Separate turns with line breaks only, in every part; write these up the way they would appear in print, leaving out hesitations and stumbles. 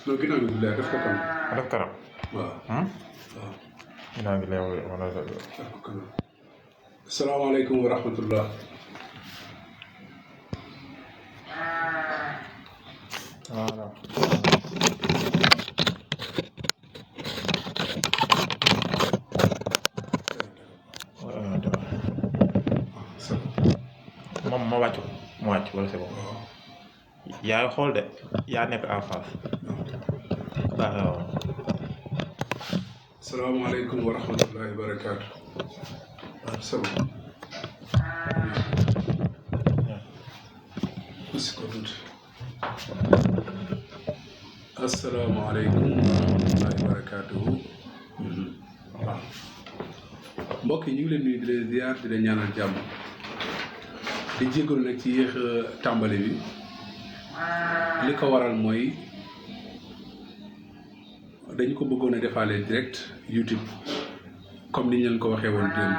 non ginnaaw gi leer def ko kanam.
def kanam.
waaw. waaw.
ginnaaw gi leer wala
def ko kanam. asalaamaaleykum wa rahmatullah.
voilà. moom ma wàcc ko mu wàcc wala c'est bon. yaay xool de yaa nekk en face. waaw.
asalaamaaleykum wa rahmatullahi wa barakaatu. waaw c'est bon. asalaamaaleykum wa rahmatullahi wa barakaatu. waaw. mbokk yi ñu ngi leen nuyu di leen ziar di leen ñaanal jàmm. di jégalu nag ci yéex tàmbali bi li ko waral mooy dañu ko bëggoon a defaale direct YouTube comme ni ñu leen ko waxee woon démb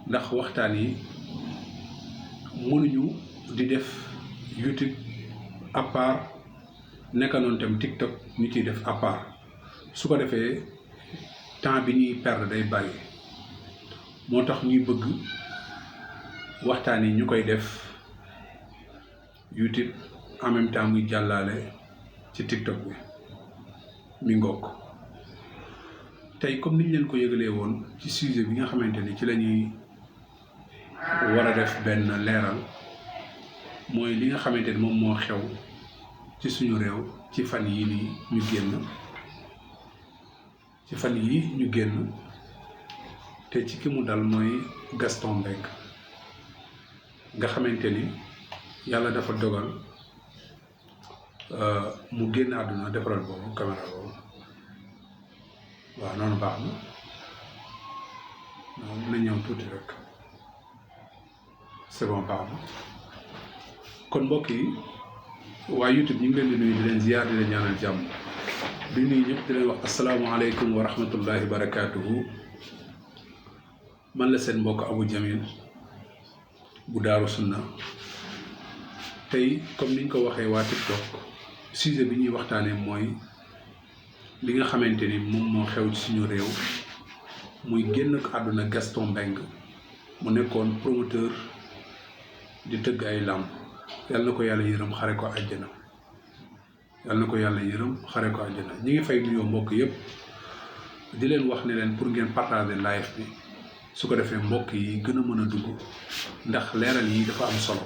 ndax waxtaan yi mënuñu di def YouTube à part nekka noonu tam TikTok ñu ciy def à part su ko defee temps bi ñuy perdre day bari moo tax ñuy bëgg waxtaan yi ñu koy def YouTube en même temps muy jàllale ci TikTok bi mi ngoog tey comme niñ leen ko yëgalee woon ci sujet bi nga xamante ni ci la ñuy war a def benn leeral mooy li nga xamante ni moom moo xew ci suñu réew ci fan yii nii ñu génn te ci ki mu dal mooy Gaston Mbengue nga xamante ni yàlla dafa dogal mu génn àdduna defaral boobu caméra boobu waaw noonu baax na ñëw tuuti rek c'est bon baax na kon mbokk yi waa YouTube ñu ngi leen di nuyu di leen ziar di leen ñaanal jàmm di nuyu ñëpp di leen wax asalaamaaleykum wa rahmatullahi wa barakaatuhu man la seen mbokk Abou Jamil bu Daaru Sunna tey comme niñ ko waxee waa TikTok sujet bi ñuy waxtaanee mooy li nga xamante ni moom moo xew ci suñu réew muy génn ko àdduna Gaston Mbengue mu nekkoon promoteur di tëgg ay làmb yàlla na ko yàlla yërëm xare ko àjjana ñi ngi fay nuyoo mbokk yépp di leen wax ne leen pour ngeen partager live bi su ko defee mbokk yi gën a mën a dugg ndax leeral yi dafa am solo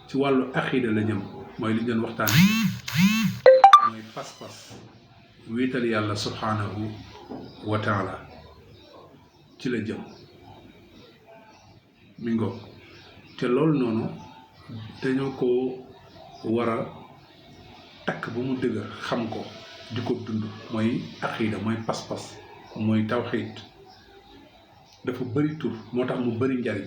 ci wàllu aqiida la jëm mooy li ñu doon waxtaan mooy pas-pas wéetal yàlla subhanahu wa taala ci la jëm mi ngoog te loolu noonu dañoo ko war a takk ba mu dëgër xam ko di ko dund mooy aqiida mooy pas-pas mooy tawxiid dafa bëri tur moo tax mu bëri njariñ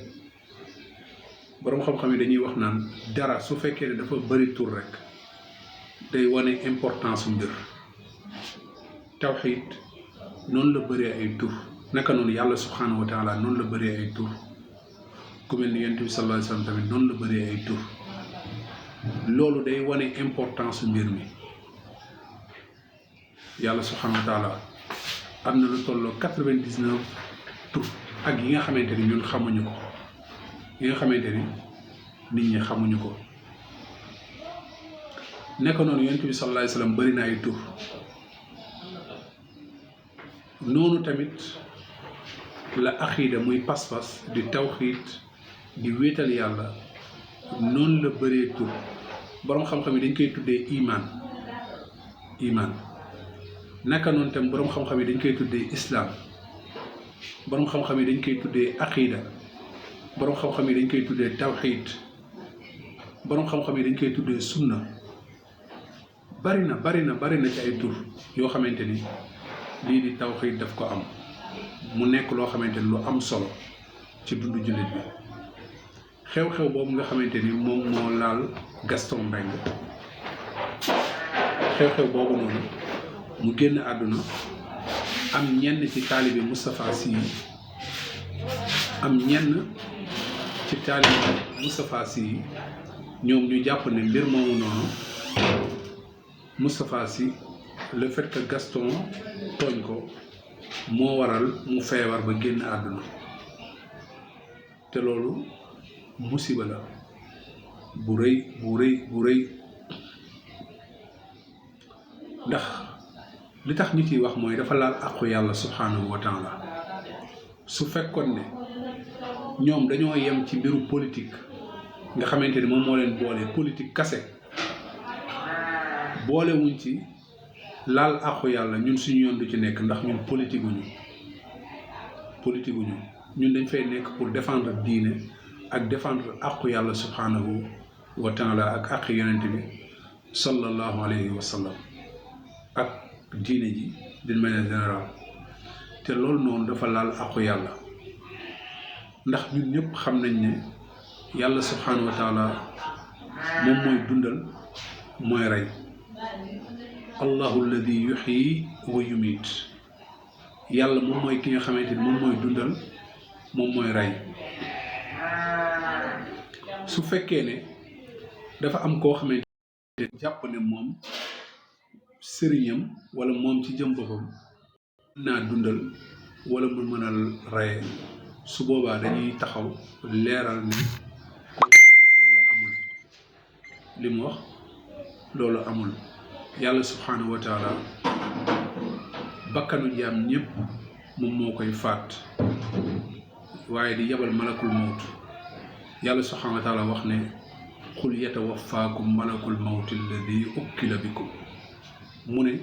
boroom xam-xam yi dañuy wax naan dara su fekkee ne dafa bëri tur rek day wane importance mbir tawxiid noonu la bëree ay tur naka noonu yàlla subhanahu wa taala noonu la bëree ay tur ku mel ni yonent bi sallallahu alayhi wa sallam tamit noonu la bëree ay tur loolu day wane importance mbir mi yàlla subhanahu wa taala am na lu tolloo 99 tur ak yi nga xamante ni ñun xamuñu ko yi nga xamante ni nit ñi xamuñu ko nekk noonu yonent bi sallallahu alayhi wa sallam bëri na ay tur noonu tamit la aqiida muy pas-pas di tawxiid di wéetal yàlla noonu la bëree tur boroom xam-xam yi dañ koy tuddee iman naka noonu tam boroom xam-xam yi dañ koy tuddee islam boroom xam-xam yi dañ koy tuddee aqiida boroom xam-xam yi dañ koy tuddee tawxiid boroom xam-xam yi dañ koy tuddee sunna bari na ci ay tur yoo xamante ni lii di tawxiid daf ko am mu nekk loo xamante ni lu am solo ci dundu jullit bi xew-xew boobu nga xamante ni moom moo laal Gaston Mbengue xew-xew boobu noonu mu génn àdduna am ñenn ci taalibe Moustapha Sy ñoom ñu jàpp ne mbir moomu noonu Moustapha Sy le fait que Gaston tooñ ko moo waral mu feebar ba génn àdduna te loolu musiba la bu rëy ndax li tax nit yi wax mooy dafa laal àqu yàlla subhanahu wa taala su fekkoon ne ñoom dañoo yem ci mbiru politique nga xamante ni moom moo leen boole politique kase boolewuñ ci laal àqu yàlla ñun suñu yoon du ci nekk ndax ñun politique guñu ñun dañ fay nekk pour défendre diine ak défendre àqu yàlla subhanahu wa taala ak àqu yonent bi sallallahu alayhi wa sallam ak diine ji d'une manière générale te loolu noonu dafa laal àqu yàlla ndax ñun ñëpp xam nañ ne yàlla subhanahu wa taala moom mooy dundal mooy rey allahu alladi yuxyi wa yumiit yàlla moom mooy ki nga xamante ni moom mooy dundal moom mooy rey su fekkee ne dafa am koo xamante ne jàpp ne moom sëriñam wala moom ci jëm boppam mën naa dundal wala mu mën a reye su boobaa dañuy taxaw leeral ne li mu wax loolu amul yàlla subhanahu wa taala bakkanu jaam ñëpp moom moo koy faat waaye di yabal malakul mawt yàlla subhanahu wa taala wax ne qul yatawaffaakum malakul mawti alladi ukkila bikum mu ne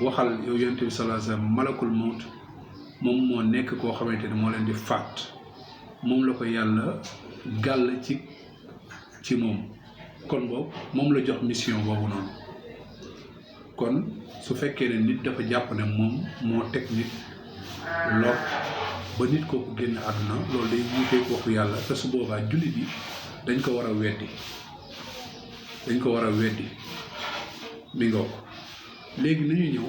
waxal yow yonent bi sallallahu alayhi wa sallam malakul mawt moom moo nekk koo xamante ni moo leen di faat moom la ko yàlla gàll ci moom kon boobu moom la jox mission boobu noonu kon su fekkee ne nit dafa jàpp ne moom moo teg nit lor ba nit kooku génn àdduna loolu day wuuteeg waxu yàlla te su boobaa jullit yi dañ ko war a weddi mi ngoo ko léegi nañu ñëw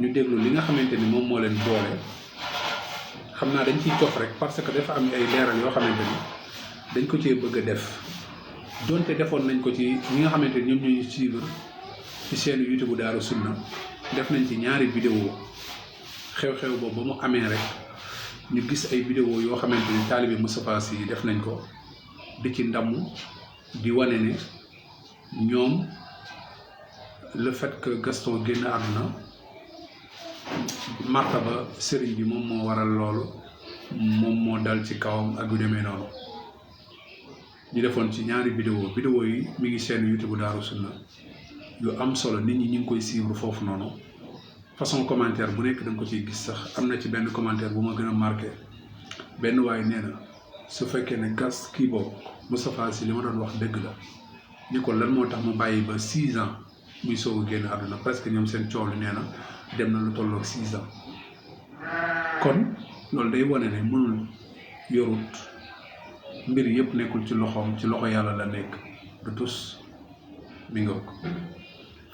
ñu déglu li nga xamante ni moom moo leen boole xam naa dañ ciy cof rek parce que dafa am ay leeral yoo xamante ni dañ ko cee bëgg a def donte defoon nañ ko ci ñi nga xamante ni ñoom ñuy suivre ci chaîne YouTube Daaru Sunna def nañ ci ñaari vidéo xew-xew boobu ba mu amee rek ñu gis ay vidéo yoo xamante ni taalibe Moustapha Sy def nañ ko di ci ndamm di wane ne ñoom le fait que Gaston génn àdduna martaba sëriñ bi moom moo waral loolu moom moo dal ci kawam ak yu demee noonu ñu defoon ci ñaari vidéo yi mi ngi seen YouTube Daaru Sunna yu am solo nit ñi ñu ngi koy suivre foofu noonu façon commentaire bu nekk da nga ko ciy gis sax am na ci benn commentaire bu ma gën a marqué benn waaye nee na su fekkee ne gas kii boobu Moustapha Sy li ma doon wax dëgg la ni ko lan moo tax mu bàyyi ba 6 ans muy soog a génn àdduna presque ñoom seen coow li nee na dem na lu tolloog 6 ans kon loolu day wane ne mënul yorut mbir yëpp nekkul ci loxoom ci loxo yàlla la nekk du tus mi nga ko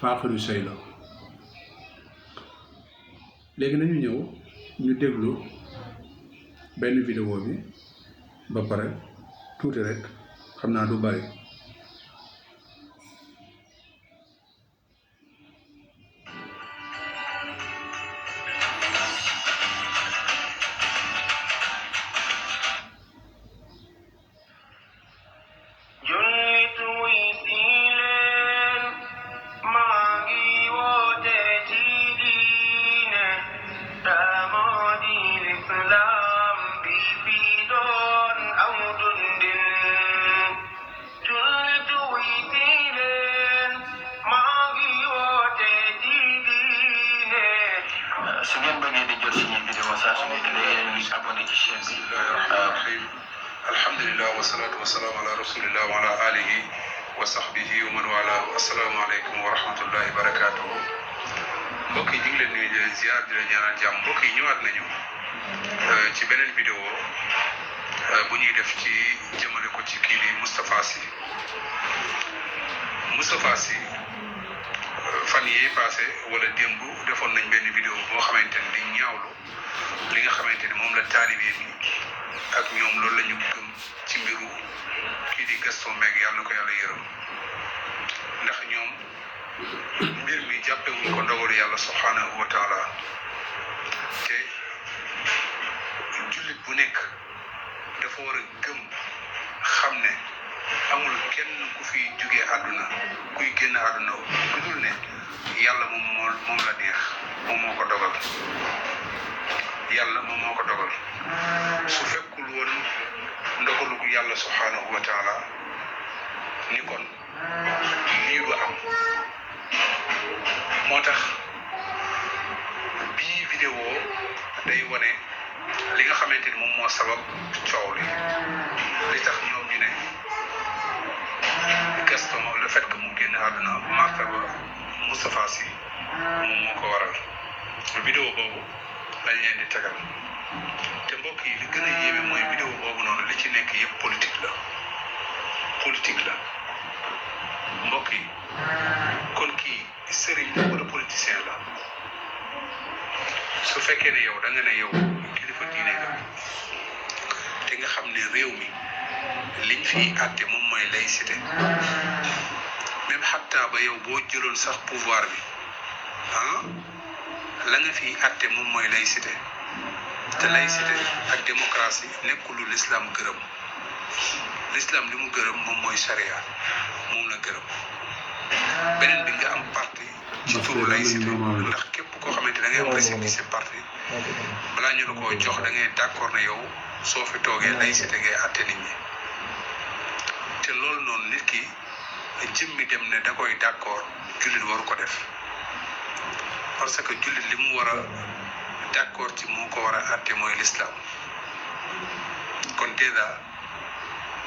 faaxiru sey la léegi nañu ñëw ñu déglu benn vidéo bi ba pare tuuti rek xam naa du bari
alhamdulillah wasalaatu wasalaamu ala rasulillah wa ala alihi wa sahbihi wa man wala assalaamu aleykum wa rahmatullahi wa barakatuhu mbokk yi ñu ngi leen nuyu di leen ziar di leen ñaanal jàmm mbokk yi ñëwaat nañu ci beneen vidéo bu ñuy def ci jëmale ko ci kii di Moustapha Sy fan yii passé wala démb defoon nañ benn vidéo boo xamante ni di ñaawlu li nga xamante ni moom la taalibe mi ak ñoom loolu la ñu gëm ci mbiru kii di Gaston Mbengue yàlla na ko yàlla yërëm ndax ñoom mbir mi jàppewuñ ko ndogalu yàlla subhanahu wa taala te jullit bu nekk dafa war a gëm xam ne amul kenn ku fi jugee àdduna kuy génn àdduna ku dul ne yàlla moom la neex moom moo ko dogal yàlla moom moo ko dogal su fekkul woon ndogalu yàlla subhanahu wa taala ni kon lii du am moo tax bii vidéo day wane li nga xamante ni moom moo sabab coow li tax ñoom ñu ne Gaston le fait que mu génn àdduna martaba Moustapha Sy moom moo ko waral vidéo boobu lañ leen di tegal te mbokk yi li gën a yéeme mooy vidéo boobu noonu li ci nekk yëpp politique la mbokk yi kon kii sëriñ la wala politicien la su fekkee ne yow da nga ne yow kilifa diine nga te nga xam ne réew mi liñ fiy àtte moom mooy laïcité même xataa ba yow boo jëloon sax pouvoir bi la nga fiy àtte moom mooy laïcité te laïcité ak démocratie nekkul lu l'islam gërëm l'islam li mu gërëm moom mooy charia moom la gërëm beneen bi nga am parti ci turu laïcité ndax képp koo xamante da ngay am récépissé parti balaa ñu la koo jox da ngay d'accord ne yow soo fi toogee laïcité ngay àtte nit ñi te loolu noonu nit ki jëmmi dem ne da koy d'accord jullit waru ko def parce que jullit li mu war a d'accord ci moo ko war a àtte mooy l'islam kon déjà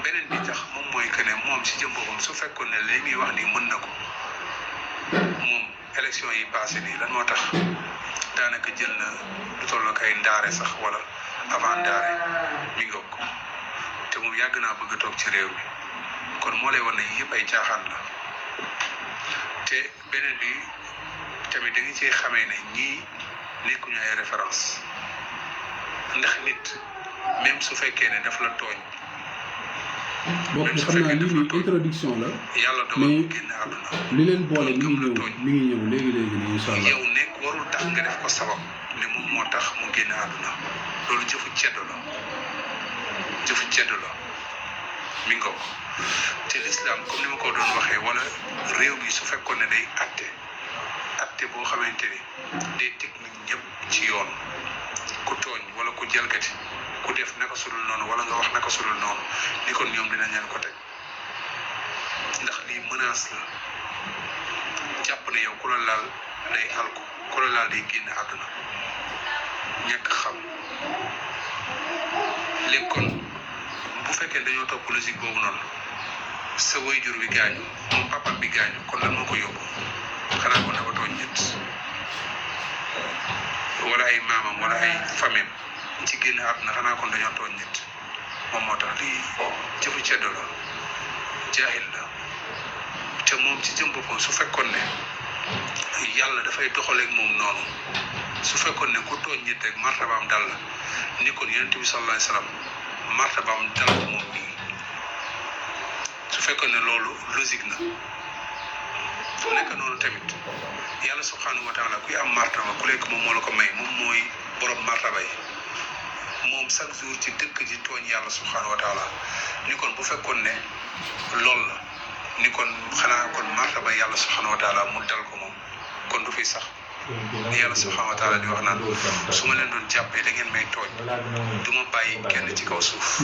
beneen bi tax moom mooy que ne moom ci jëm boppam su fekkoon ne li muy wax nii mën na ko moom élection yi passé nii lan moo tax daanaka jël na lu toll ak ay ndaare sax wala avant ndaare mi ngi ko te moom yàgg naa bëgg a toog ci réew mi kon moo lay wan ne yëpp ay caaxaan la te beneen bi tamit da nga ciy xamee ne ñii nekkuñu ay référence ndax nit même su fekkee ne daf la tooñ.
bokk xam naa lii nii introduction la.
yàlla dogal mu génn àdduna.
li leen boole mi ngi ñëw léegi nii incha allah.
yow nekk warul tax nga def ko sabab ne moom moo tax mu génn àdduna loolu jëfu ceddo la mi ngi ko te l'islam comme ni ma ko doon waxee wala réew mi su fekkoon ne day atte boo xamante ni day teg nit ñëpp ci yoon ku tooñ wala ku jalgati ku def naka sudul noonu wala nga wax naka sudul noonu ni kon ñoom dinañ leen ko teg ndax lii menace la jàpp ne yow ku la laal day alko ku la laal day génn àdduna ñàkk xam léegi kon bu fekkee dañoo topp logique boobu noonu sa waajur bi gaañu moom papa bi gaañu kon lan moo ko yóbbu xanaa ko dafa tooñ nit wala ay maamam wala ay famille ci génn àdduna xanaa kon dañoo tooñ nit moom moo tax lii jëfu ceddo la jaahil la te moom ci jëm boppam su fekkoon ne yàlla dafay doxaleeg moom noonu su fekkoon ne ku tooñ nit rek martabaam dal la ni kon yonent bi sallallahu alayhi wasallam martabaam dal ko moom nii su fekkoon ne loolu logique na su nekk noonu tamit yàlla subhanahu wa taala kuy am martaba ku lekk moom moo la ko may moom mooy borom martaba yi moom chaque jour ci dëkk ji tooñ yàlla subhanahu wa taala ni kon bu fekkoon ne loolu la ni kon xanaa kon martaba yàlla subhanahu wa taala mu dal ko moom kon du fi sax yàlla subhanahu wa taala di wax naan su ma leen doon jàppee da ngeen may tooñ du ma bàyyi kenn ci kaw suuf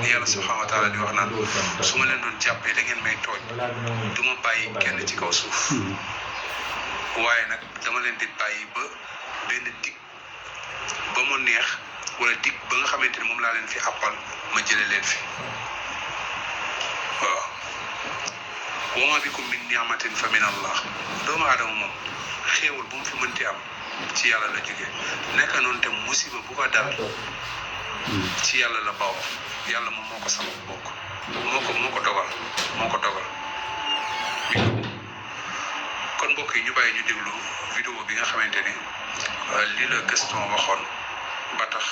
yàlla subhanahu wa taala di wax naan su ma leen doon jàppee da ngeen may tooñ du ma bàyyi kenn ci kaw suuf waaye nag dama leen di bàyyi ba benn dig ba mu neex wala dig ba nga xamante ni moom laa leen fi àppal ma jële leen fi waaw wa ma bikum min ni'matin fa min allah doomu aadama moom xéewal bu mu fi mënti am ci yàlla la jóge nekk noonu te musiba bu ko dal ci yàlla la bawoo yàlla moom moo ko sama bokk moo ko dogal kon mbokk yi ñu bàyyi ñu déglu vidéo bi nga xamante ni lii la Gaston waxoon ba tax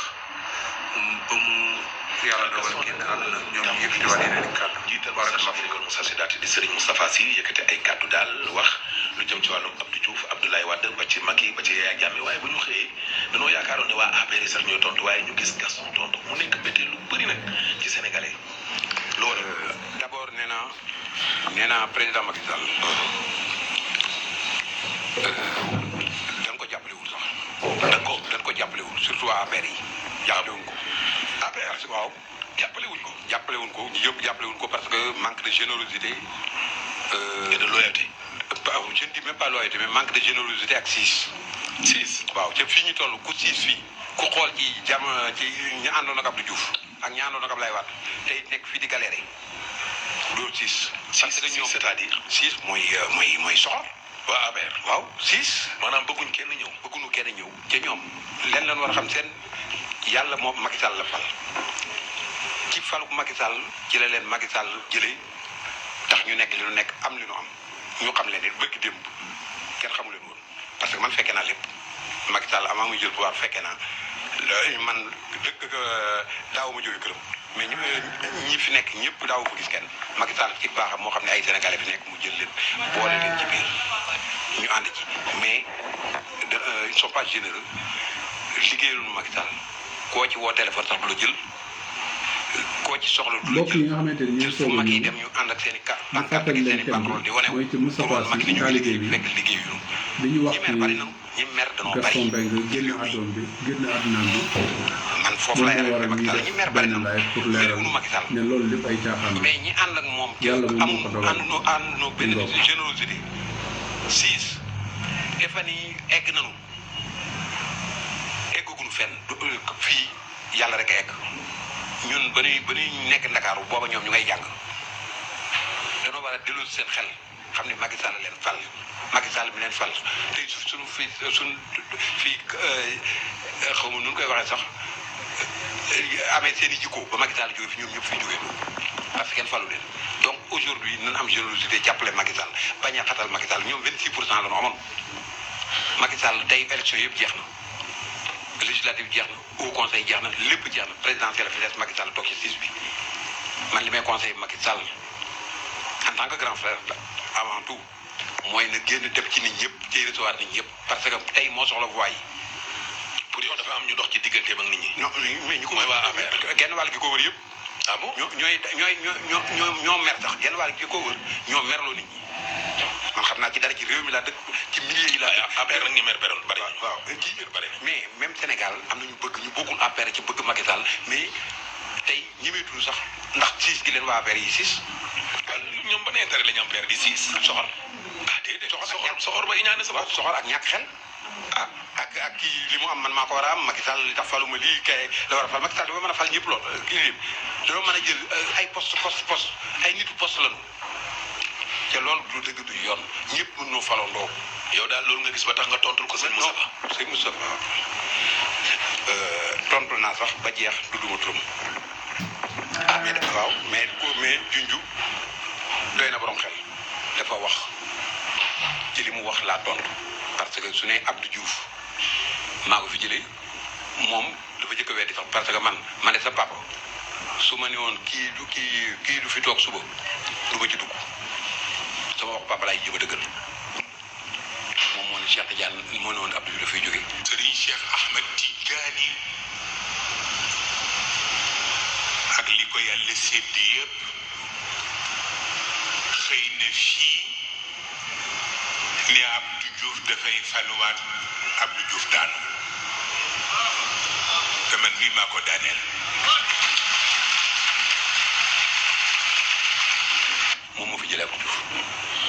ba mu yàlla dogal génn àdduna ñoom ñu yëkkati waat yeneen i kàddu.
jiital Moussa Afrique Moussa Sidaati di Serigne Moustapha Sy yëkkati ay kàddu daal wax lu jëm ci wàllu Abdou Diouf Abdoulaye Wade ba ci Macky ba ci Yaya Jammeh waaye bu ñu xëyee dañoo yaakaaroon ne waa APR sax ñooy tontu waaye ñu gis Gaston tontu mu nekk bété lu bëri nag ci sénégalais loolu.
D'abord nee naa président Macky Sall. dañ ko jàppalewul sax. dañ ko jàppalewul surtout waa APR yi. jàppalewuñ ko. APR waaw jàppalewuñ ko. jàppalewuñ ko ñu yëpp jàppalewuñ ko parce que manque de générosité.
et de loyauté.
Je ne dis même pas loyauté mais manque de générosité ak siis. waaw te fii ñu toll ku siis fii ku xool ci ci ñu àndoon ak Abdou Diouf ak ñi àndoon ak Abdoulaye Wade tey nekk fii di galéré loolu siis. parce que ñoom
c'est-à-dire.
siis mooy soxor.
waa APR.
waaw siis.
maanaam bëgguñ kenn ñëw.
bëgguñu kenn ñëw te ñoom leen lañ war a xam seen yàlla moom Macky Sall la fal ci falu Macky Sall ci la leen Macky Sall jëlee tax ñu nekk li ñu nekk am li ñu am ñu xam leen ne bëgg démb kenn xamu leen woon parce que man fekkee naa lépp Macky Sall avant muy jël pouvoir fekkee naa man dëgg daaw ma jógee këram mais ñi fi nekk ñëpp daaw fa gis kenn Macky Sall ci baaxam moo xam ne ay sénégalais fi nekk mu jël leen boole leen ci biir ñu ànd ci mais ils sont pas généreux liggéeyuñu Macky Sall koo ci woo téléphone sax du la jël koo ci soxla du la
mbokk yi nga xamante ni ñooy soog a
mag yi
ñëw
dem ñu ànd ak seen i
ñu
pancarte
fàttali
ak seen
leen
i
thème
banderole di
bi
wane
mooy ci Moustapha Sy taalibe bi
fekk liggéeyuñu
li ñu wax
ñi mer bari na ñi mer danoo bari
Gaston Mbengue génn àddoom bi génn àddunaam bi
man foofu
moom
lay
moo
rek
waral
Macky
ñuy
Sall ñi
def
mer bari
benn
na
live pour leeral
mënuñu Macky Sall
ne loolu lépp ay caaxaan la
mais ñi ànd ak moom
Yàlla moom moo ko dogal.
àndunoo benn générosité siis defan yi egg nañu eggaguñu fenn fii yàlla rek a egg ñun ba ñuy nekk Ndakaaru booba ñoom ñu ngay jàng danoo war a delloo seen xel xam ne Macky Sall leen fal Macky Sall mi leen fal tey suñu fii xaw ma nu ñu koy waxee sax amee seen i jikko ba Macky Sall jóge fi ñoom ñëpp fi jógee parce que kenn falu leen donc aujourd'hui nañ am générosité jàppale Macky Sall bañ a xatal Macky Sall ñoom 26% la ñu amoon Macky Sall tey élection yëpp jeex na législative jeex na au conseil jeex na lépp jeex na présidentielle fi des Macky Sall toog ci 6 bi man li may conseillé Macky Sall en tant que grand frère avant tout mooy na génn dem ci nit ñëpp tey recevoir nit ñëpp parce que tey moo soxla voix yi.
pour yow dafa am ñu dox ci digganteem ak nit ñi.
ñoo mais ñu ko
mooy waa APR.
genn wàll gi ko wër yëpp.
ah bon
ñoo mer sax genn wàll gi ko wër ñoo merloo nit ñi man xam naa ci dara ci réew mi laa dëkk ci milliers yi laa.
APR nag ñi mer beroon bari.
waaw kii bari mais même Sénégal am na ñu bëgg ñu bokkul APR ci bëgg Macky Sall mais tey ñemeetuñu sax ndax siis gi leen waa APR yi siis.
ñoom ban intérêt la ñu am APR di siis.
soxor.
ah déedéet soxor ba iñaane sa bopp.
soxor ak ñàkk xel. ah ak kii li mu am man maa ko war a am Macky Sall li tax faluma lii kay la war a fal Macky Sall dafa mën a fal ñëpp lool kii lépp dafa mën a jël ay poste ay nitu poste lañu te loolu du dëgg du yoon ñëpp mën noo falandoo.
yow daal loolu nga gis ba tax nga tontul ko sëñ Moustapha.
sëñ Moustapha tontu naa sax ba jeex tudduma turam. ah mais waaw mais junju doy na borom xel dafa wax ci li mu wax laa tontu parce que su ne Abdou Diouf maa ko fi jëlee moom dafa jëkk a weddi sax parce que man de sa papa su ma ne woon kii du fi toog suba du ma ci dugg sama wax papa laay jéem a dëggal moom moo ne Cheikh Tidiane moo ne woon Abdou Diouf dafay jóge.
Serigne Cheikh Ahmed Tidiane ak li ko yàlla sédd yëpp xëy na fii ne Abdou Diouf dafay faluwaat Abdou Diouf daanu te man mii maa ko daaneel.
moom moo fi jëlee Abdou Diouf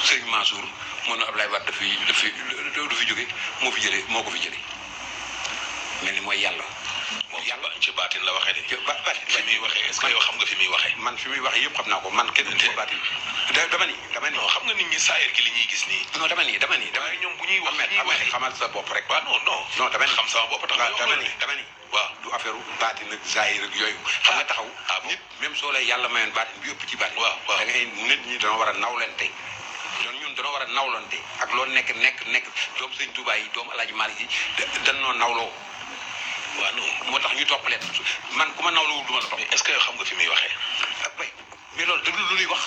Serigne Mansour moo ne Abdoulaye Wade du fi jóge moo ko fi jëlee mel ni mooy yàlla.
moom yàlla ci baatin la waxee de.
baatin
fi muy waxee est-ce que yow xam nga fi muy waxee.
man fi muy waxee yëpp xam naa ko man kenn ci baatin. dama ni.
non xam nga nit ñi saayir ki li ñuy gis nii.
non dama ni.
waaye ñoom bu ñuy wax
Ahmed xamal sa bopp rek.
waaw non
dama ni
xam sama bopp tax
dama ni
waaw
du affaire baatin ak saayir ak yooyu. xam nga taxaw. nit même soo lay yàlla mayoon baatin bi ëpp ci baatin.
waaw
da ngay nit ñi dana war a nawlante. ñun dana war a nawlante ak loo nekk doomu Sëñ Tuubaa yi doomu Alaaji Maalik yi dañ noo nawloo
waaw non
moo tax ñu topp leen man ku ma nawlawul du ma la topp.
est-ce que yow xam nga fi muy waxee.
bay mais loolu dëgg lu ñuy wax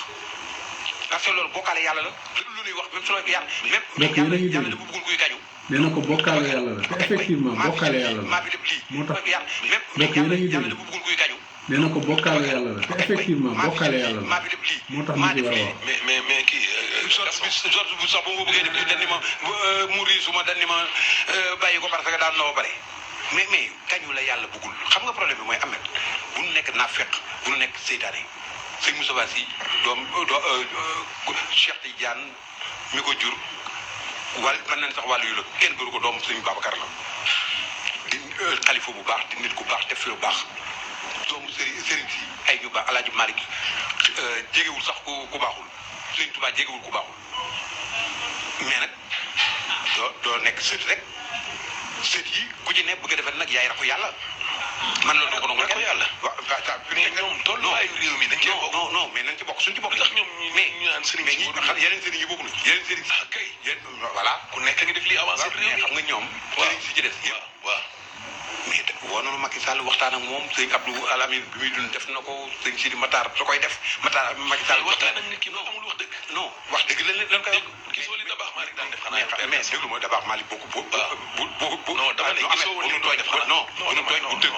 parce que loolu bokkaale yàlla la dëgg lu ñuy wax même su la yàlla même yàlla dafa bëggul kuy kañu.
nee na ko bokkaale yàlla la te effectivement bokkaale yàlla la
maa fi def lii
moo tax
même yàlla dafa bëggul kuy kañu.
nee na ko bokkaale yàlla la te effectivement bokkaale yàlla la
maa fi def lii
moo tax ñu ci war a wax.
mais kii.
George bu sax ba ma bëggee def dañ ni ma muri suma dañ ni ma bàyyi ko parce que daan na ba pare mais kañu la yàlla bëggul xam nga problème bi mooy Ahmed bu nu nekk naafeq bu nu nekk seytaane sëñ Moustapha Sy doom Cheikh Tidiane mi ko jur wàll mën nañ sax wàllu yu la kenn gënu ko doom sëñ Babacar la di xalifa bu baax di nit ku baax def fi lu baax doomu sëriñ si ay ñu baax Alaaji Malick jegewul sax ku baaxul sëñ Tuubaa jegewul ku baaxul mais nag doo nekk sët rek sët yi ku ci ne bëgg a defal nag yaay raxu yàlla man loolu doo ko nangu kenn yàlla waaw ñoom tolluwaayu réew mi dañ cee bokk non mais nañ ci bokk suñ ci bokk sax ñoom ñu naan sëriñ mais yeneen sëriñ yi bokku na yeneen sëriñ sax kay voilà
ku nekk ngi def lii avancé réew mi
xam nga ñoom sëriñ si ci des yëpp
waaw
mais woo nañu Macky Sall waxtaan ak moom sëñ Abdou Alamine bi muy dund def na ko sëñ Sidi Matar su koy def Matar Macky Sall
waxtaan ak nit ki non amul wax dëgg
non wax dëgg lan koy
gisoo li Dabakh Malick daan def xanaa
mais déglu ma Dabakh Malick bokku bu
non dama ne gisoo lu mu doon def
non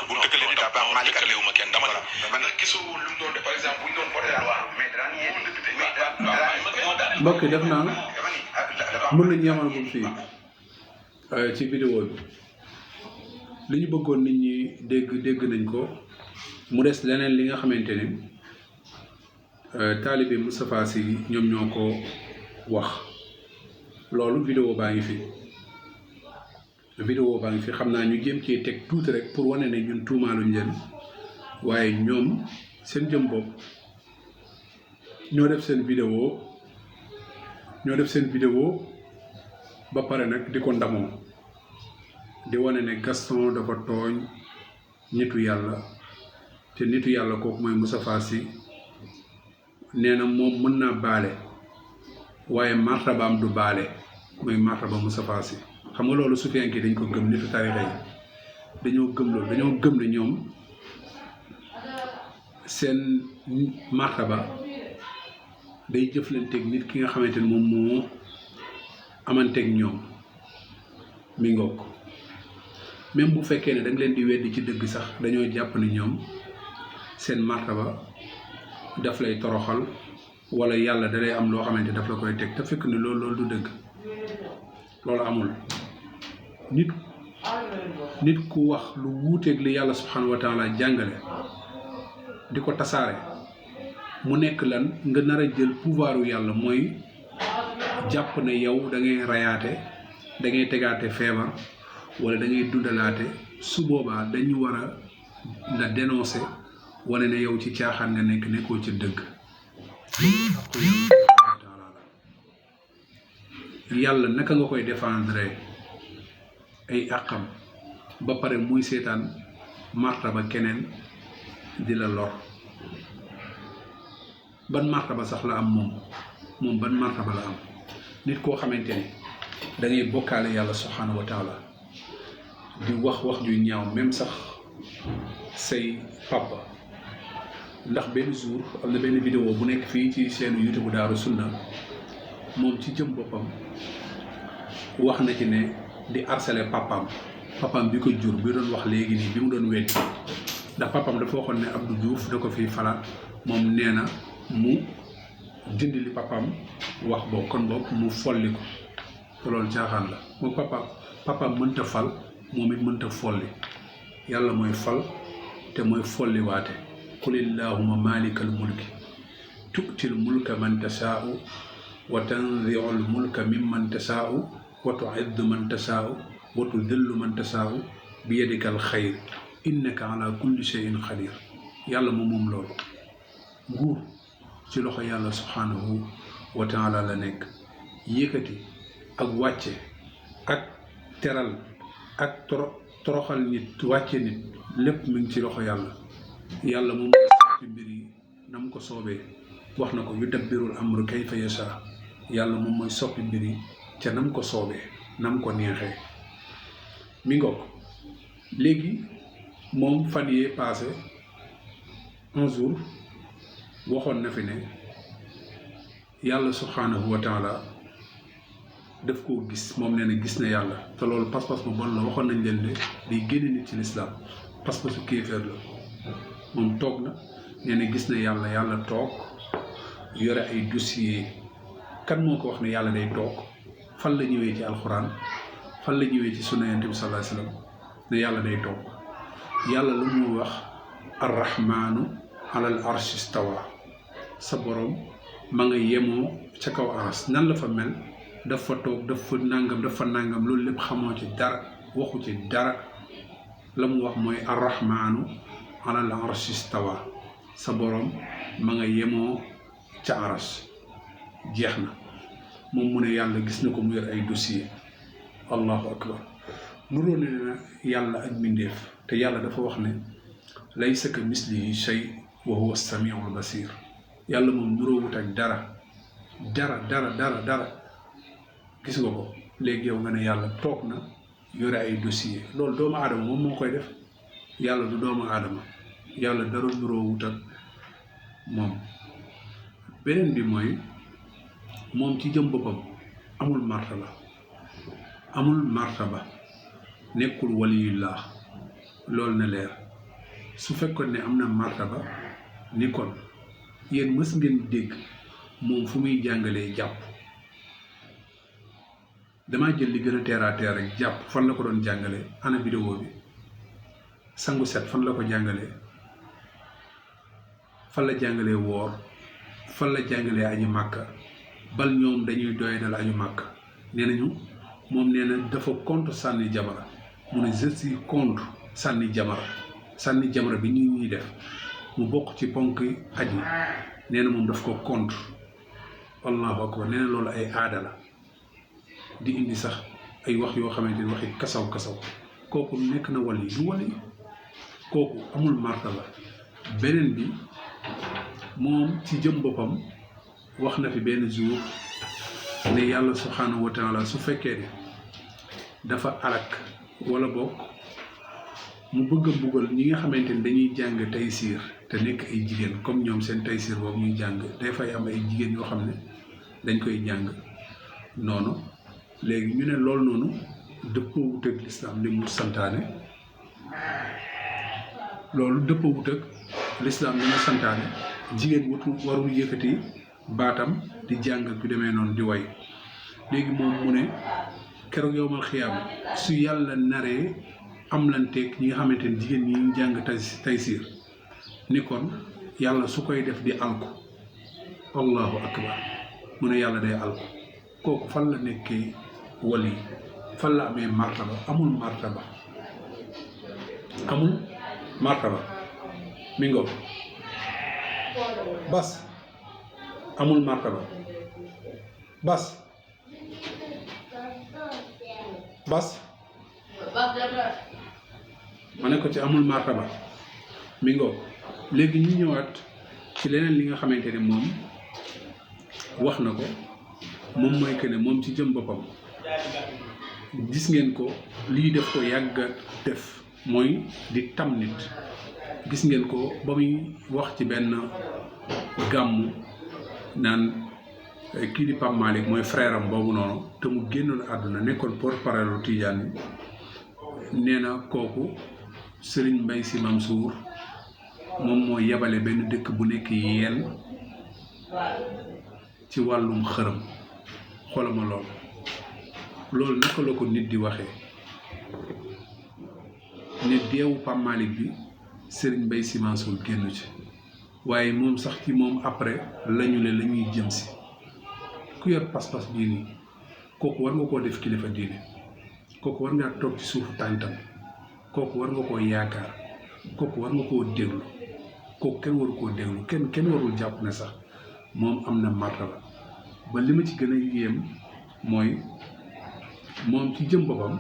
bu tëkkale ni Dabakh Malick
tëkkalewu ma kenn dama ne
gisoo lu mu doon def par exemple bu ñu doon voté loi mais daan yéen
mbokk yi def naa mën nañu yamal ko fii ci vidéo bi li ñu bëggoon nit ñi dégg nañ ko mu des leneen li nga xamante ni taalibe Moustapha Sy ñoom ñoo ko wax loolu vidéo baa ngi fi xam naa ñu jéem cee teg tuuti rek pour wane ne ñun tuumaaluñ leen waaye ñoom seen jëm bopp ñoo def seen vidéo ba pare nag di ko ndamoo di wane ne Gaston dafa tooñ nitu yàlla te nitu yàlla kooku mooy Moustapha Sy nee na moom mën naa baale waaye martabaam du baale mooy martaba Moustapha Sy xam nga loolu sufiyanke dañ ko gëm nitu tarixa yi dañoo gëm loolu dañoo gëm ne ñoom seen martaba day jëflanteeg nit ki nga xamante ne moom moo amanteeg ñoom mi ngoog même bu fekkee ne da nga leen di weddi ci dëgg sax dañoo jàpp ne ñoom seen martaba daf lay toroxal wala yàlla da lay am loo xamante daf la koy teg te fekk ne loolu du dëgg loolu amul nit ku wax lu wuuteeg li yàlla subhanahu wa taala jàngale di ko tasaare mu nekk lan nga nar a jël pouvoiru yàlla mooy jàpp ne yow da ngay rayaate da ngay tegaate feebar wala da ngay dundalaate su boobaa dañu war a la dénoncer wane ne yow ci caaxaan nga nekk nekkoo ci dëgg yàlla naka nga koy défendre ay àqam ba pare muy seetaan martaba keneen di la lor ban martaba sax la am moom ban martaba la am nit koo xamante ni da ngay bokkaale yàlla subhanahu wa taala di wax ju ñaaw même sax say papa ndax benn jour am na benn vidéo bu nekk fii ci chaîne YouTube Daaru Sunna moom ci jëm boppam wax na ci ne di harceler papaam bi ko jur bi doon wax léegi nii bi mu doon weddi ndax papaam dafa waxoon ne Abdou Diouf da ko fi falaat moom nee na mu dindi li papaam wax boobu kon boobu mu folli ko te loolu caaxaan la moom papaam mënta fal moom it mënta folli yàlla mooy fal te mooy folli waate qul illahumma malikal mulki tu'til mulka man tashaa'u wa tanzi'ul mulka mimman tashaa'u wa tu'izzu man tashaa'u wa tudhillu man tashaa'u bi yadikal xayr innaka ala kulli shay'in qadir yàlla moom loolu nguur ci loxo yàlla subhanahu wa taala la nekk yëkkati ak wàcce ak teral ak toroxal nit wàcce nit lépp mi ngi ci loxo yàlla moom mooy soppi mbir yi nam ko soobee wax na ko yudabbirul amru kayfa yasha yàlla moom mooy soppi mbir yi ca nam ko soobee nam ko neexee mi ngoog léegi moom fan yee passé un jour waxoon na fi ne yàlla subhanahu wa taala daf koo gis moom nee na gis na yàlla te loolu pas-pas bu bon la waxoon nañ leen ne day génne nit ci lislaam pas-pasu kéeféer la moom toog na nee na gis na yàlla yàlla toog yore ay dossier kan moo ko wax ne yàlla day toog fan la ñëwee ci alxuraan fan la ñëwee ci sunna yonent bi sallallahu alayhi wasallam ne yàlla day toog yàlla lu mu wax arrahmaanu alal arshi stawa sa borom ma nga yemoo ca kaw aras nan la fa mel dafa toog dafa nàngam loolu lépp xamoo ci dara waxu ci dara la mu wax mooy arrahmaanu alal arshi stawa sa borom ma nga yemoo ca aras jeex na moom mu ne yàlla gis na ko mu yor ay dossier allahu akbar nuroo ne na yàlla ak mbindeef te yàlla dafa wax ne laysa ka mislihi shay wa huwa samiul basir yàlla moom nuroowut ak dara gis nga ko léegi yow nga ne yàlla toog na yore ay dossier loolu doomu aadama moom moo koy def yàlla du doomu aadama yàlla dara nuroowut ak moom beneen bi mooy moom ci jëm boppam amul martaba nekkul waliyullah loolu na leer su fekkoon ne am na martaba ni kon yéen mës ngeen dégg moom fu muy jàngalee jàpp damaa jël li gën a terre à terre rek jàpp fan la ko doon jàngalee ana vidéo bi sangu set fan la ko jàngalee fan la jàngalee woor fan la jàngalee aji màkka bal ñoom dañuy doy dal aju màkk nee nañu moom nee na dafa contre sànni jamara mu ne je suis contre sànni jamara bi ñuy def mu bokk ci ponk aj yi nee na moom daf ko contre allahu akbar nee na loolu ay aada la di indi sax ay wax yoo xamante ni waxi kasaw kooku nekk na wali du wali kooku amul martaba beneen bi moom ci jëm boppam wax na fi benn jour ne yàlla subhanahu wa taala su fekkee ne dafa alak wala bokk mu bëgg a buggal ñi nga xamante ni dañuy jàng taysiir te nekk ay jigéen comme ñoom seen taysiir boobu ñuy jàng day fay am ay jigéen yoo xam ne dañ koy jàng noonu léegi ñu ne loolu noonu dëppoo wut ak lislaam li mu santaane loolu dëppoo wut ak lislaam li mu santaane jigéen warul yëkkati baatam di jàng ak yu demee noonu di way léegi moom mu ne keroog yowmal xiyaam su yàlla naree am lanteeg ñi nga xamante ni jigéen ñi ñu jàng taysiir ni kon yàlla su koy def di alku allahu akbar mu ne yàlla day alku kooku fan la nekkee wali fan la amee martaba amul martaba mi ngo bas amul martaba bas ma ne ko ci amul martaba mi ngo léegi ñu ñëwaat ci leneen li nga xamante ne moom wax na ko moom mooy que ne moom ci jëm boppam gis ngeen ko lii def ko yàgg def mooy di tam nit gis ngeen ko ba muy wax ci benn gàmmu naan kii di Pape Malick mooy frère am boobu noonu te mu génnoon àdduna nekkoon porte-parole Tijaan yi nee na kooku Serigne Mbaye Sy Mansour moom moo yebale benn dëkk bu nekk yeen ci wàllum xërëm xoolama loolu naka la ko nit di waxee ne deewu Pape Malick bi Serigne Mbaye Sy Mansour génn ci waaye moom sax ci moom après lañu ne la ñuy jëm si ku yor pas-pas bii nii kooku war nga koo def kilifa diine kooku war ngaa toog ci suufu tàntam kooku war nga koo yaakaar kooku war nga koo déglu kooku kenn waru koo déglu kenn warul jàpp ne sax moom am na martaba ba li ma ci gën a yéem mooy moom ci jëm boppam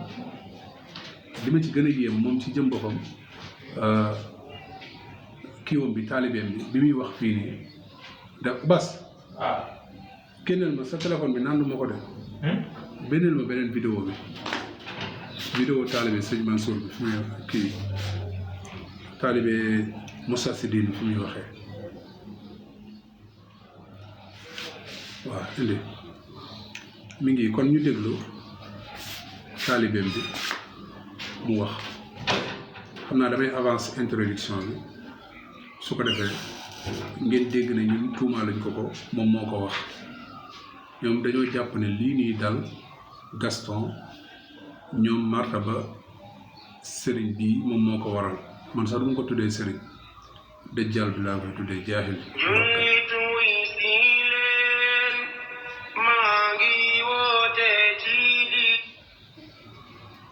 kiiwam bi taalibeem bi muy wax fii nii da bas génneel ma sa téléphone bi naan ma ko def beneen ma beneen vidéo taalibe sëñ Mansour bi fi muy kii taalibe Moussa Sidine fi muy waxee waaw indi mi ngi kon ñu déglu taalibeem bi mu wax xam naa damay avance introduction bi su ko defee ngeen dégg ne ñun tuumaa lañ ko moom moo ko wax ñoom dañoo jàpp ne lii nii dal Gaston ñoom martaba sëriñ bi moom moo ko waral man sax du ma ko tuddee sëriñ dajjal bi laa koy tuddee jaahil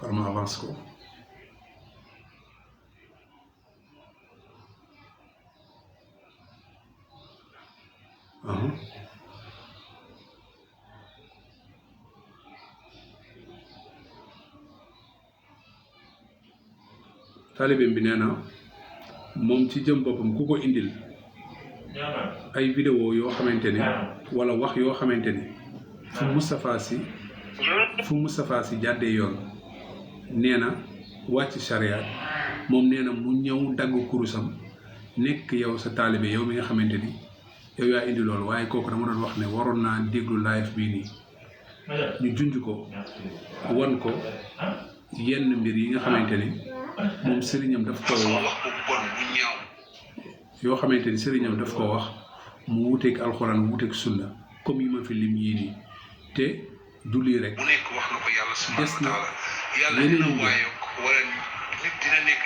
war ma avance ko taalibeem bi nee na moom ci jëm boppam ku ko indil ay vidéo yoo xamante ni wala wax yoo xamante ni fu Moustapha Sy jàddee yoon nee na wàcc charia moom nee na mu ñëw dagg kurusam nekk yow sa taalibe yow mi nga xamante ni yow yaa indi loolu waaye kooku dama doon wax ne waroon naa déglu live bii nii ñu junj ko wan ko yenn mbir yi nga xamante ni moom sëriñam daf koo wax yoo xamante ni sëriñam daf koo wax mu wuteeg alxuraan wuteeg sunna comme yi ma fi lim yii nii te du lii rek
mu nekk wax na ko yàlla subhanahu
des
wa
na
taala yàlla dina waaye wala nit dina nekk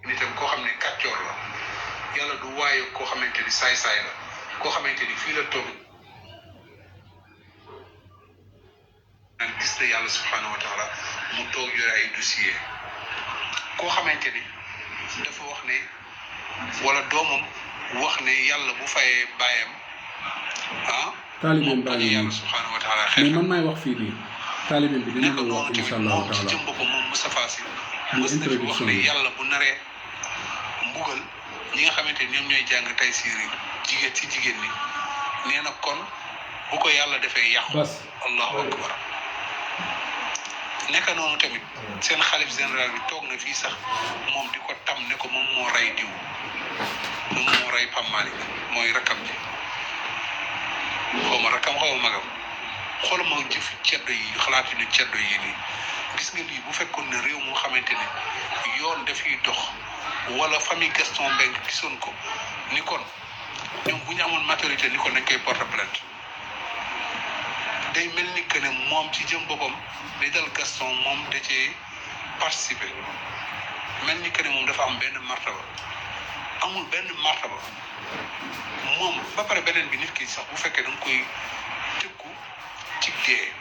nitam koo xam ne kàccoor la yàlla du waaye koo xamante ni saay-saay la koo xamante ni fii la toog nag gis na yàlla subhanahu wa taala mu toog yore ay dossier koo xamante ni dafa wax ne wala doomam wax ne yàlla bu fayee baayam
taalibeem baa ngi
yàlla
nii
subhanahu wa taala
mais man maay wax fii nii taalibeem bi dina
nekk
ko
noonu
wax incha
tamit
allahu
moom ci
taala
jëm boppam moom Moustapha Sy
bu
mës na fi wax
introduction
ne
bi
yàlla bu naree mbugal ñi nga xamante ni ñoom ñooy jàng tey siiri jigéen ci jigéen ñi nee na kon bu ko yàlla defee yàqu
bas
allahu akbar nekk noonu tamit seen xalif général bi toog na fii sax moom di ko tam ne ko moom moo rey diw moom moo rey Pape Malick mooy rakkam ji xaw ma rakkam xaw ma magam xoolal ma jëfi ceddo yi xalaat yu ceddo yi nii gis nga lii bu fekkoon ne réew moo xamante ne yoon dafiy dox wala famille Gaston Mbengue gisoon ko ni kon ñoom bu ñu amoon maturité ni kon dañ koy porter plainte day mel ni que ne moom ci jëm boppam day dal Gaston moom da cee participer mel ni que ne moom dafa am benn martaba amul benn martaba moom ba pare beneen bi nit ki sax bu fekkee da nga koy tëkku ci dee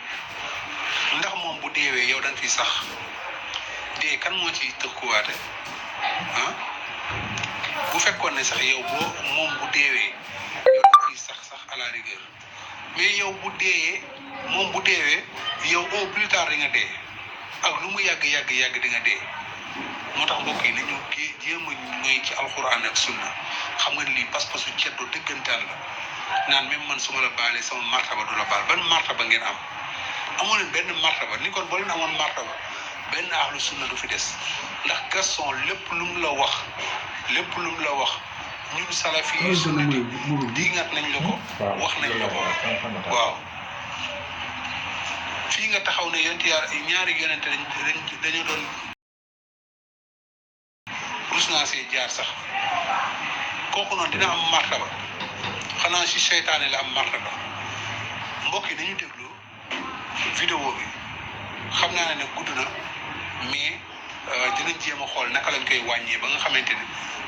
ndax moom bu deewee yow da nga fi sax dee kan moo ci tëkkuwaate bu fekkoon ne sax yow boo moom bu deewee yow da nga fi sax à la rigueur mais yow bu deeyee moom bu deewee yow au plus tard di nga dee ak lu mu yàgg di nga dee moo tax mbokk yi nañu jéem a ñooy ci alxuraan ak sunna xam nga lii pas-pasu ceddo dëggantaan la naan même man su ma la baalee sama martaba du la baal ban martaba ngeen am amoo leen benn martaba ni kon boo leen amoon martaba benn ahlu sunna du fi des ndax Gaston lépp lu mu la wax ñun salafi yi sunna diingat nañ la ko wax nañ la ko waaw fii nga taxaw ne yonent ñaari yonente dañu doon rus naa see jaar sax kooku noonu dina am martaba xanaa si seytaane la am martaba mbokk yi dañu déglu vidéo bi xam naa ne gudd na mais dinañ jéem a xool naka lañ koy wàññee ba nga xamante ne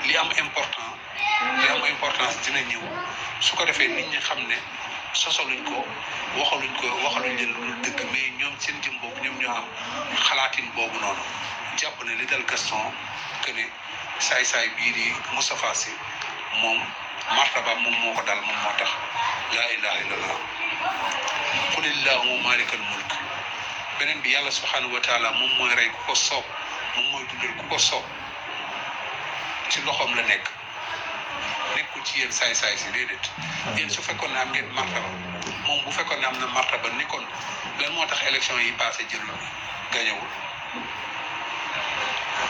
li am importance dina ñëw su ko defee nit ñi xam ne sosaluñ ko waxaluñ leen lu dëgg mais ñoom seen jëm boobu ñoom ñoo am xalaatin boobu noonu jàpp ne li dal Gaston que ne saay-saay bii di Moustapha Sy moom martaba moom moo ko dal moom moo tax laa ilaha illallah qul illahumma malikal mulk beneen bi yàlla subhanahu wa taala moom mooy rey ku ko soob moom mooy dundal ku ko soob ci loxoom la nekk nekkul ci yéen saay-saay si déedéet yéen su fekkoon ne am ngeen martaba moom bu fekkoon ne am na martaba ni kon lan moo tax élection yi passé jël gañewul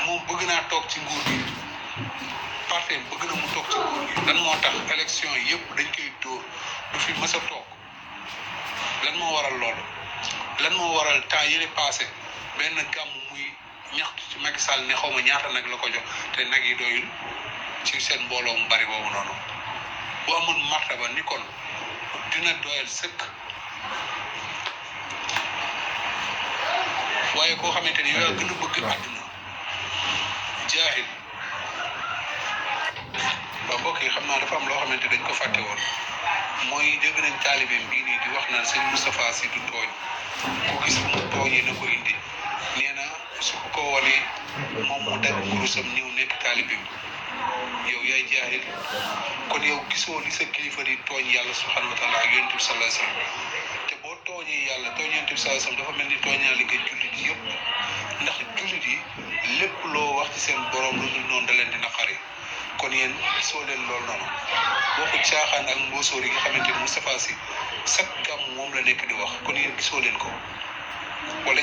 moom bëgg naa toog ci nguur gi parti bëgg na mu toog ci nguur gi lan moo tax élection yëpp dañ koy dóor du fi mës a toog lan moo waral loolu lan moo waral temps yële passé benn gàmm muy ñaxtu ci Macky Sall ne xaw ma ñaata nag la ko jox te nag yi doyul ci seen mbooloo mu bari boobu noonu bu amoon martaba ni kon dina doyal sëkk waaye koo xamante ni yow gën a bëgg àdduna jaahil ba mbokk yi xam naa dafa am loo xamante dañ ko fàtte woon mooy dégg nañ taalibeem bii nii di wax naan sëñ Moustapha Sy du tooñ ku gis mu tooñee na ko indi nee na su ko wanee moom mu dagg kurusam ñëw nekk taalibeem yow yaay jaahil kon yow gisoo li sa kilifa di tooñ yàlla subhanahu wa taala ak yonent bi sallallahu alayhi wasallam te boo tooñee yàlla tooñ yonent bi sallallahu alayhi wasallam dafa mel ni tooñaa li nga jullit yëpp ndax jullit yi lépp loo wax ci seen borom lu dul noonu da leen di naqari kon yéen gisoo leen loolu noonu waxu caaxaan ak mbóosóor yi nga xamante ni Moustapha Sy chaque gàmm moom la nekk di wax kon yéen gisoo leen ko wala